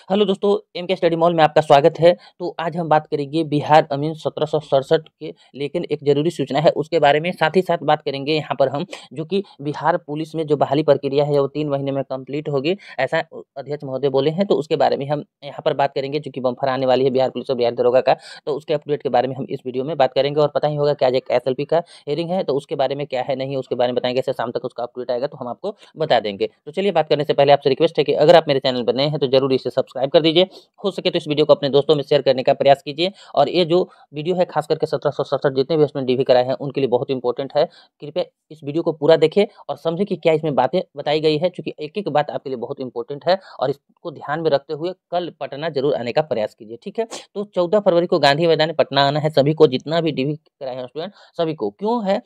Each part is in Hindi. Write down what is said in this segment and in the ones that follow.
हेलो दोस्तों, एम के स्टडी मॉल में आपका स्वागत है। तो आज हम बात करेंगे बिहार अमीन 1767 के लेकिन एक ज़रूरी सूचना है उसके बारे में, साथ ही साथ बात करेंगे यहाँ पर हम जो कि बिहार पुलिस में जो बहाली प्रक्रिया है वो 3 महीने में कंप्लीट होगी, ऐसा अध्यक्ष महोदय बोले हैं। तो उसके बारे में हम यहाँ पर बात करेंगे, जो कि बम्पर आने वाली है बिहार पुलिस और बिहार दरोगा का। तो उसके अपडेट के बारे में हम इस वीडियो में बात करेंगे। और पता ही होगा कि आज एक SLP का हियरिंग है, तो उसके बारे में क्या है नहीं है उसके बारे में बताएंगे। ऐसे शाम तक उसका अपडेट आएगा तो हम आपको बता देंगे। तो चलिए, बात करने से पहले आपसे रिक्वेस्ट है कि अगर आप मेरे चैनल पर नए हैं तो जरूर इसे सब्सक्राइब कर दीजिए। हो सके तो इस वीडियो को अपने दोस्तों में शेयर करने का प्रयास कीजिए। और ये जो वीडियो है खास करके 1767 जितने भी स्टूडेंट DV कराए हैं उनके लिए बहुत इंपॉर्टेंट है। कृपया इस वीडियो को पूरा देखें और समझें कि क्या इसमें बातें बताई गई है, क्योंकि एक एक बात आपके लिए बहुत इंपॉर्टेंट है। और इसको ध्यान में रखते हुए कल पटना जरूर आने का प्रयास कीजिए, ठीक है। तो 14 फरवरी को गांधी मैदान पटना आना है सभी को, जितना भी DV कराए हैं स्टूडेंट सभी को। क्यों है?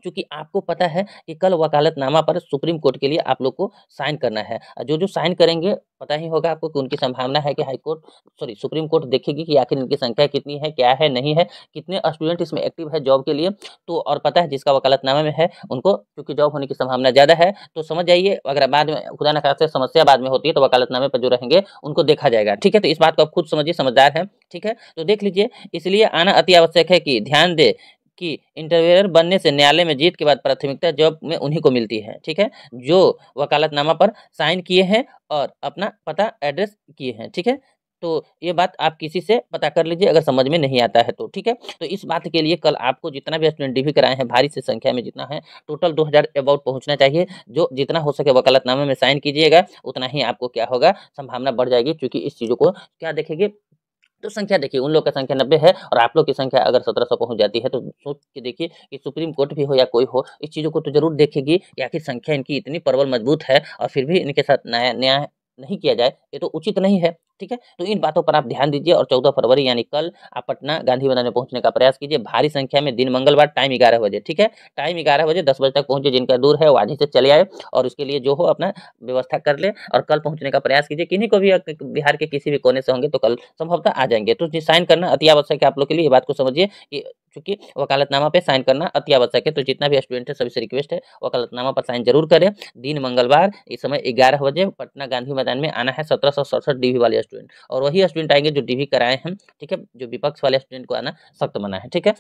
क्योंकि आपको पता है कि कल वकालतनामा पर सुप्रीम कोर्ट के लिए आप लोग को साइन करना है। जो जो साइन करेंगे पता ही होगा आपको कि उनकी संभावना है कि सुप्रीम कोर्ट देखेगी कि आखिर इनकी संख्या कितनी है, क्या है, नहीं है, कितने स्टूडेंट इसमें एक्टिव है जॉब के लिए। तो और पता है जिसका वकालतनामा में है उनको क्योंकि जॉब होने की संभावना ज़्यादा है। तो समझ जाइए, अगर बाद में खुदा न खास्ते समस्या बाद में होती है तो वकालतनामे पर जो रहेंगे उनको देखा जाएगा, ठीक है। तो इस बात को आप खुद समझिए, समझदार है, ठीक है। तो देख लीजिए, इसलिए आना अति आवश्यक है कि ध्यान दे कि इंटरवेयर बनने से न्यायालय में जीत के बाद प्राथमिकता जॉब में उन्हीं को मिलती है, ठीक है, जो वकालतनामा पर साइन किए हैं और अपना पता एड्रेस किए हैं, ठीक है। तो ये बात आप किसी से पता कर लीजिए अगर समझ में नहीं आता है तो, ठीक है। तो इस बात के लिए कल आपको जितना भी स्टूडेंट DV कराए हैं भारी से संख्या में जितना है टोटल 2000 अबाउट पहुंचना चाहिए। जो जितना हो सके वकालतनामे में साइन कीजिएगा उतना ही आपको क्या होगा, संभावना बढ़ जाएगी। क्योंकि इस चीज़ों को क्या देखेंगे, तो संख्या देखिए, उन लोग का संख्या 90 है और आप लोग की संख्या अगर 1700 पहुंच जाती है तो सोच के देखिए कि सुप्रीम कोर्ट भी हो या कोई हो, इस चीज़ों को तो जरूर देखेगी कि आखिर संख्या इनकी इतनी प्रबल मजबूत है और फिर भी इनके साथ न्याय न्याय नहीं किया जाए, ये तो उचित नहीं है, ठीक है। तो इन बातों पर आप ध्यान दीजिए और 14 फरवरी यानी कल आप पटना गांधी मैदान में पहुंचने का प्रयास कीजिए भारी संख्या में, दिन मंगलवार, टाइम 11 बजे, ठीक है। टाइम 11 बजे, 10 बजे तक पहुंचे। जिनका दूर है वो आज ही से चले आए और उसके लिए जो हो अपना व्यवस्था कर ले और कल पहुंचने का प्रयास कीजिए। किन्हीं को भी बिहार के किसी भी कोने से होंगे तो कल संभवतः आ जाएंगे। तो साइन करना अति आवश्यक है आप लोग के लिए, ये बात को समझिए कि चूंकि वकालतनामा पे साइन करना अति आवश्यक है। तो जितना भी स्टूडेंट है सभी से रिक्वेस्ट है वकालतनामा पर साइन जरूर करें। दिन मंगलवार, इस समय 11 बजे पटना गांधी मैदान में आना है 1767 DV वाले स्टूडेंट, और वही स्टूडेंट आएंगे जो DV कराए हैं, ठीक है। जो विपक्ष वाले स्टूडेंट को आना सख्त मना है, ठीक है।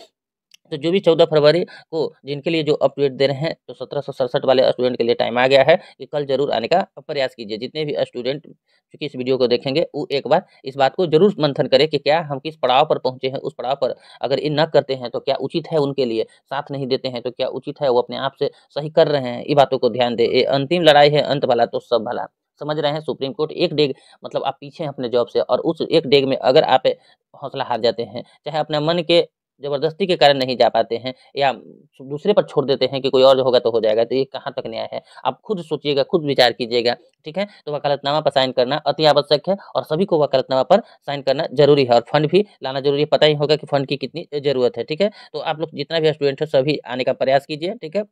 तो जो भी 14 फरवरी को जिनके लिए जो अपडेट दे रहे हैं, तो 1767 वाले स्टूडेंट के लिए टाइम आ गया है कि कल जरूर आने का प्रयास कीजिए। जितने भी स्टूडेंट चूंकि इस वीडियो को देखेंगे वो एक बार इस बात को जरूर मंथन करें कि क्या हम किस पड़ाव पर पहुंचे हैं, उस पड़ाव पर अगर ये न करते हैं तो क्या उचित है, उनके लिए साथ नहीं देते हैं तो क्या उचित है, वो अपने आप से सही कर रहे हैं, ये बातों को ध्यान दे। ये अंतिम लड़ाई है, अंत भला तो सब भला, समझ रहे हैं। सुप्रीम कोर्ट एक डेग मतलब आप पीछे हैं अपने जॉब से, और उस एक डेग में अगर आप हौसला हार जाते हैं, चाहे अपने मन के जबरदस्ती के कारण नहीं जा पाते हैं या दूसरे पर छोड़ देते हैं कि कोई और जो होगा तो हो जाएगा, तो ये कहाँ तक न्याय है? आप खुद सोचिएगा, खुद विचार कीजिएगा, ठीक है। तो वकालतनामा पर साइन करना अति आवश्यक है और सभी को वकालतनामा पर साइन करना जरूरी है और फंड भी लाना जरूरी है। पता ही होगा कि फंड की कितनी जरूरत है, ठीक है। तो आप लोग जितना भी स्टूडेंट है सभी आने का प्रयास कीजिए, ठीक है,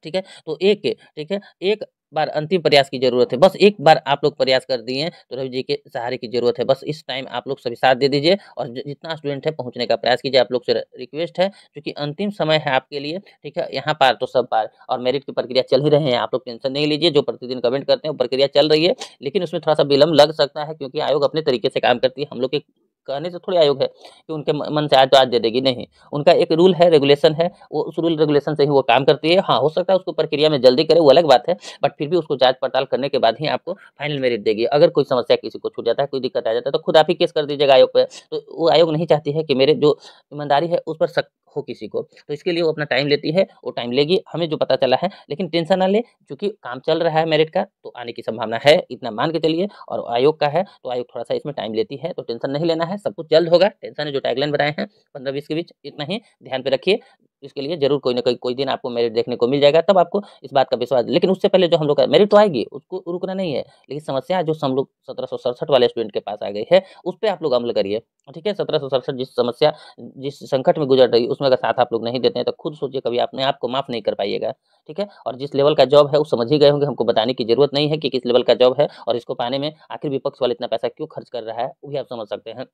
ठीक है। तो ठीक है, एक बार अंतिम प्रयास की ज़रूरत है। बस एक बार आप लोग प्रयास कर दिए हैं तो रवि जी के सहारे की ज़रूरत है। बस इस टाइम आप लोग सभी साथ दे दीजिए और जितना स्टूडेंट है पहुँचने का प्रयास कीजिए। आप लोग से रिक्वेस्ट है, क्योंकि अंतिम समय है आपके लिए, ठीक है। यहाँ पार तो सब पार, और मेरिट की प्रक्रिया चल ही रहे हैं, आप लोग टेंशन नहीं लीजिए। जो प्रतिदिन कमेंट करते हैं वो प्रक्रिया चल रही है, लेकिन उसमें थोड़ा सा विलम्ब लग सकता है क्योंकि आयोग अपने तरीके से काम करती है। हम लोग के कहने से थोड़ी आयोग है कि उनके मन से आज तो आज दे देगी, नहीं। उनका एक रूल है, रेगुलेशन है, वो उस रूल रेगुलेशन से ही वो काम करती है। हाँ, हो सकता है उसको प्रक्रिया में जल्दी करे, वो अलग बात है, बट फिर भी उसको जांच पड़ताल करने के बाद ही आपको फाइनल मेरिट देगी। अगर कोई समस्या किसी को छूट जाता है, कोई दिक्कत आ जाता है, तो खुद आप ही केस कर दीजिएगा आयोग पे। तो वो आयोग नहीं चाहती है कि मेरे जो ईमानदारी है उस पर शक हो किसी को, तो इसके लिए वो अपना टाइम लेती है, वो टाइम लेगी, हमें जो पता चला है। लेकिन टेंशन ना ले, क्योंकि काम चल रहा है मेरिट का, तो आने की संभावना है, इतना मान के चलिए। और आयोग का है तो आयोग थोड़ा सा इसमें टाइम लेती है, तो टेंशन नहीं लेना है, सब कुछ जल्द होगा। टेंशन है जो टैगलाइन बनाए हैं 15-20 के बीच, इतना ही ध्यान पे रखिए। इसके लिए जरूर कोई ना कोई दिन आपको मेरिट देखने को मिल जाएगा, तब आपको इस बात का विश्वास। लेकिन उससे पहले जो हम लोग का मेरिट तो आएगी, उसको रुकना नहीं है। लेकिन समस्या जो हम लोग 1767 वाले स्टूडेंट के पास आ गई है, उस पर आप लोग अमल करिए, ठीक है। 1767 जिस समस्या जिस संकट में गुजर रही है उसमें अगर साथ आप लोग नहीं देते हैं तो खुद सोचिए, कभी अपने आप को माफ नहीं कर पाइएगा, ठीक है। और जिस लेवल का जॉब है वो समझ ही गए होंगे, हमको बताने की जरूरत नहीं है कि किस लेवल का जॉब है और इसको पाने में आखिर विपक्ष वाले इतना पैसा क्यों खर्च कर रहा है, वो भी आप समझ सकते हैं,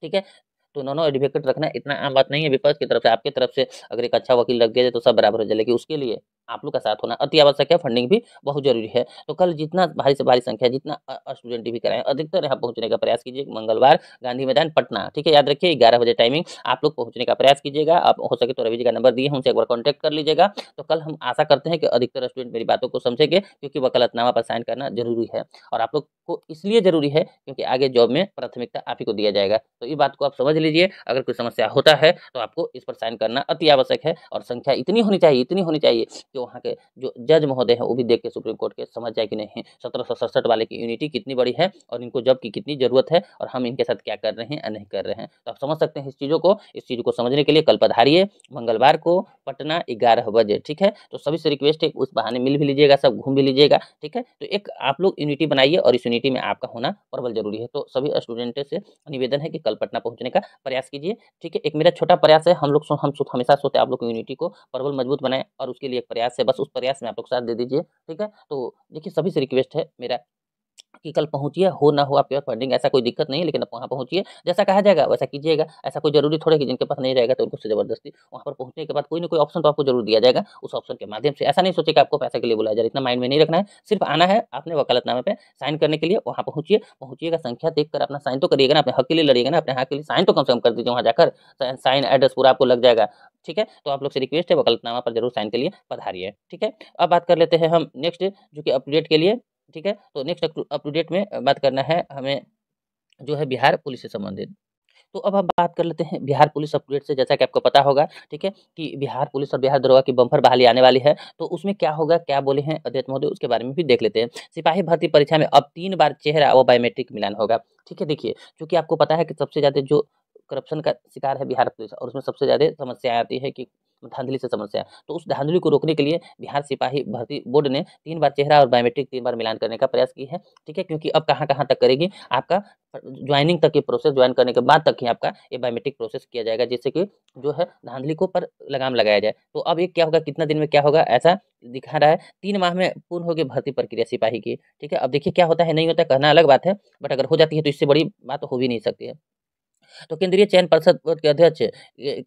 ठीक है। तो नॉन एडवोकेट रखना इतना आम बात नहीं है। विपक्ष की तरफ से, आपकी तरफ से अगर एक अच्छा वकील लग गया तो सब बराबर हो जाए, लेकिन उसके लिए आप लोग का साथ होना अति आवश्यक है, फंडिंग भी बहुत ज़रूरी है। तो कल जितना भारी से भारी संख्या, जितना स्टूडेंट भी कराएँ, अधिकतर यहाँ पहुँचने का प्रयास कीजिए। मंगलवार गांधी मैदान पटना, ठीक है, याद रखिए 11 बजे टाइमिंग, आप लोग पहुँचने का प्रयास कीजिएगा। आप हो सके तो रवि जी का नंबर दिए हैं, उनसे एक बार कॉन्टैक्ट कर लीजिएगा। तो कल हम आशा करते हैं कि अधिकतर स्टूडेंट मेरी बातों को समझेंगे, क्योंकि वकालतनामा पर साइन करना ज़रूरी है और आप लोग को इसलिए ज़रूरी है क्योंकि आगे जॉब में प्राथमिकता आप ही को दिया जाएगा। तो ये बात को आप समझ लीजिए। अगर कोई समस्या होता है तो आपको इस पर साइन करना अति आवश्यक है और संख्या इतनी होनी चाहिए कि वहाँ के जो जज महोदय हैं वो भी देख के सुप्रीम कोर्ट के समझ जाए कि नहीं 1767 वाले की यूनिटी कितनी बड़ी है और इनको जॉब की कितनी ज़रूरत है और हम इनके साथ क्या कर रहे हैं या नहीं कर रहे हैं। तो आप समझ सकते हैं इस चीज़ को समझने के लिए कल पधारिए मंगलवार को पटना 11 बजे, ठीक है। तो सभी से रिक्वेस्ट है उस बहाने मिल भी लीजिएगा, सब घूम भी लीजिएगा, ठीक है। तो एक आप लोग यूनिटी बनाइए और इस यूनिटी में आपका होना प्रबल जरूरी है। तो सभी स्टूडेंट से निवेदन है कि कल पटना पहुंचने का प्रयास कीजिए, ठीक है। एक मेरा छोटा प्रयास है, हम हमेशा सोचते हैं आप लोग की यूनिटी को प्रबल मजबूत बनाए और उसके लिए एक प्रयास है, बस उस प्रयास में आप लोग साथ दे दीजिए, ठीक है। तो देखिए सभी से रिक्वेस्ट है मेरा कि कल पहुँचिए, हो ना हो आपके पास फंडिंग, ऐसा कोई दिक्कत नहीं है, लेकिन आप वहाँ पहुँचिए, जैसा कहा जाएगा वैसा कीजिएगा। ऐसा कोई ज़रूरी थोड़ा है कि जिनके पास नहीं रहेगा तो उनको से ज़बरदस्ती वहाँ पर पहुँचने के बाद कोई ना कोई ऑप्शन तो आपको ज़रूर दिया जाएगा। उस ऑप्शन के माध्यम से ऐसा नहीं सोचिए कि आपको पैसे के लिए बुलाया जा रहा है, इतना माइंड में नहीं रखना है। सिर्फ आना है आपने वकालतनामे पे साइन करने के लिए, वहाँ पहुँचिए, पहुँचिएगा, संख्या देखकर अपना साइन तो करिएगा ना, अपने हक के लिए लड़िएगा ना, अपने हक के लिए साइन तो कम से कम कर दीजिए वहाँ जाकर। साइन एड्रेस पूरा आपको लग जाएगा, ठीक है। तो आप लोग से रिक्वेस्ट है वकालतनामा पर जरूर साइन के लिए पधारिए, ठीक है। अब बात कर लेते हैं हम नेक्स्ट, जो कि अपडेट के लिए, ठीक है। तो नेक्स्ट अप टू डेट में बात करना है हमें, जो है बिहार पुलिस से संबंधित। तो अब हम बात कर लेते हैं बिहार पुलिस अपडेट से। जैसा कि आपको पता होगा, ठीक है, कि बिहार पुलिस और बिहार दरोगा की बम्पर बहाली आने वाली है। तो उसमें क्या होगा, क्या बोले हैं अध्यक्ष महोदय, उसके बारे में भी देख लेते हैं। सिपाही भर्ती परीक्षा में अब 3 बार चेहरा व बायोमेट्रिक मिलान होगा, ठीक है। देखिए, चूँकि आपको पता है कि सबसे ज़्यादा जो करप्शन का शिकार है बिहार पुलिस और उसमें सबसे ज़्यादा समस्या आती है कि धांधली से समस्या। तो उस धांधली को रोकने के लिए बिहार सिपाही भर्ती बोर्ड ने 3 बार चेहरा और बायोमेट्रिक 3 बार मिलान करने का प्रयास की है, ठीक है। क्योंकि अब कहाँ-कहाँ तक करेगी, आपका ज्वाइनिंग तक की प्रोसेस, ज्वाइन करने के बाद तक ही आपका ये बायोमेट्रिक प्रोसेस किया जाएगा, जिससे कि जो है धांधली को पर लगाम लगाया जाए। तो अब ये क्या होगा, कितना दिन में क्या होगा, ऐसा दिखा रहा है 3 माह में पूर्ण होगी भर्ती प्रक्रिया सिपाही की, ठीक है। अब देखिए क्या होता है, नहीं होता है, कहना अलग बात है, बट अगर हो जाती है तो इससे बड़ी बात हो भी नहीं सकती है। तो केंद्रीय चयन पर्षद बोर्ड के अध्यक्ष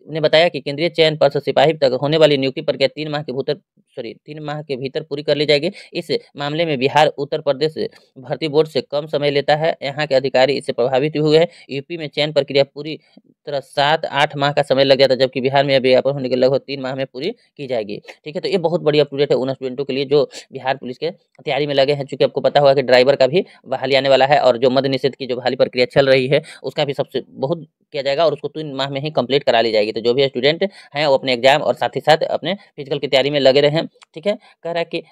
ने बताया कि केंद्रीय चयन पर्षद सिपाही तक होने वाली नियुक्ति प्रक्रिया 3 माह के भीतर पूरी कर ली जाएगी। इस मामले में बिहार उत्तर प्रदेश भर्ती बोर्ड से कम समय लेता है। यहाँ के अधिकारी इससे प्रभावित हुए हैं। यूपी में चयन प्रक्रिया पूरी तरह 7-8 माह का समय लग जाता है, जबकि बिहार में अब विज्ञापन होने के लगभग 3 माह में पूरी की जाएगी, ठीक है। तो ये बहुत बड़ी अपडेट है उन स्टूडेंटों के लिए जो बिहार पुलिस के तैयारी में लगे हैं। चूंकि आपको पता होगा कि ड्राइवर का भी बहाली आने वाला है और जो मद्य निषेध की जो बहाली प्रक्रिया चल रही है उसका भी सबसे बहुत किया जाएगा और उसको 3 माह में ही कंप्लीट करा ली जाएगी। तो जो भी स्टूडेंट हैं वो अपने एग्जाम और साथ ही साथ अपने फिजिकल की तैयारी में लगे रहें, ठीक है। कह रहा है कि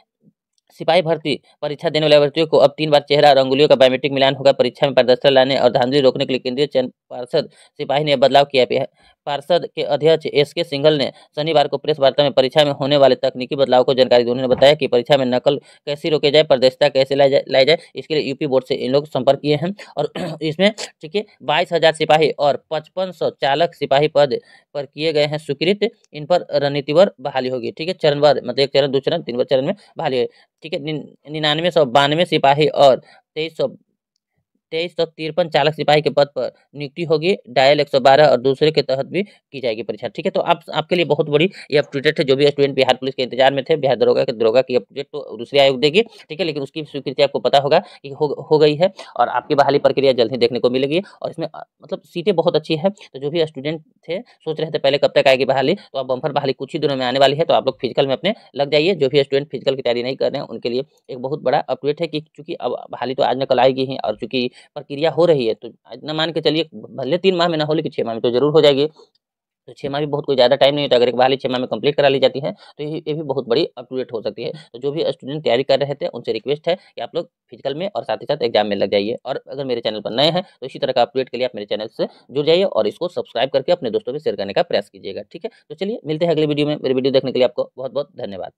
सिपाही भर्ती परीक्षा देने वाले अभ्यर्थियों को अब 3 बार चेहरा और अंगुलियों का बायोमेट्रिक मिलान होगा। परीक्षा में पारदर्शिता लाने और धांधली रोकने के लिए केंद्रीय चयन पार्षद सिपाही ने बदलाव किया है। पार्षद के अध्यक्ष एसके सिंघल ने शनिवार को प्रेस वार्ता में परीक्षा में होने वाले तकनीकी बदलाव को जानकारी दी। उन्होंने बताया कि परीक्षा में नकल कैसे रोके जाए, पारदर्शिता कैसे लाई जाए, इसके लिए यूपी बोर्ड से इन लोग संपर्क किए हैं और इसमें ठीक है 22,000 सिपाही और 5500 चालक सिपाही पद पर किए गए हैं स्वीकृत। इन पर रणनीतिवार बहाली होगी, ठीक है, चरणवार, मतलब 1 चरण 2 चरण 3 चरण में बहाली है, ठीक है। 9992 सिपाही और 2353 चालक सिपाही के पद पर नियुक्ति होगी। डायल 112 और दूसरे के तहत भी की जाएगी परीक्षा, ठीक है। तो आप आपके लिए बहुत बड़ी ये अपडेट है। जो भी स्टूडेंट बिहार पुलिस के इंतजार में थे, बिहार दरोगा की अपडेट तो दूसरी आयोग देगी, ठीक है, लेकिन उसकी स्वीकृति आपको पता होगा कि हो गई है और आपकी बहाली प्रक्रिया जल्द ही देखने को मिलेगी और इसमें मतलब सीटें बहुत अच्छी है। तो जो भी स्टूडेंट थे सोच रहे थे पहले कब तक आएगी बहाली, तो अब बम्पर बहाली कुछ ही दिनों में आने वाली है। तो आप लोग फिजिकल में अपने लग जाइए। जो भी स्टूडेंट फिजिकल की तैयारी नहीं कर रहे हैं उनके लिए एक बहुत बड़ा अपडेट है कि चूंकि अब बहाली तो आज न कल आएगी ही और चूंकि प्रक्रिया हो रही है तो इतना मान के चलिए भले 3 माह में ना हो लेकिन 6 माह में तो जरूर हो जाएगी। तो 6 माह भी बहुत कोई ज़्यादा टाइम नहीं होता। अगर एक बहाली 6 माह में कंप्लीट करा ली जाती है तो ये भी बहुत बड़ी अपडेट हो सकती है। तो जो भी स्टूडेंट तैयारी कर रहे थे उनसे रिक्वेस्ट है कि आप लोग फिजिकल में और साथ ही साथ एग्जाम में लग जाइए। और अगर मेरे चैनल पर नए हैं तो इसी तरह का अपडेट के लिए आप मेरे चैनल से जुड़ जाइए और इसको सब्सक्राइब करके अपने दोस्तों में शेयर करने का प्रयास कीजिएगा, ठीक है। तो चलिए मिलते हैं अगले वीडियो में। मेरी वीडियो देखने के लिए आपको बहुत बहुत धन्यवाद।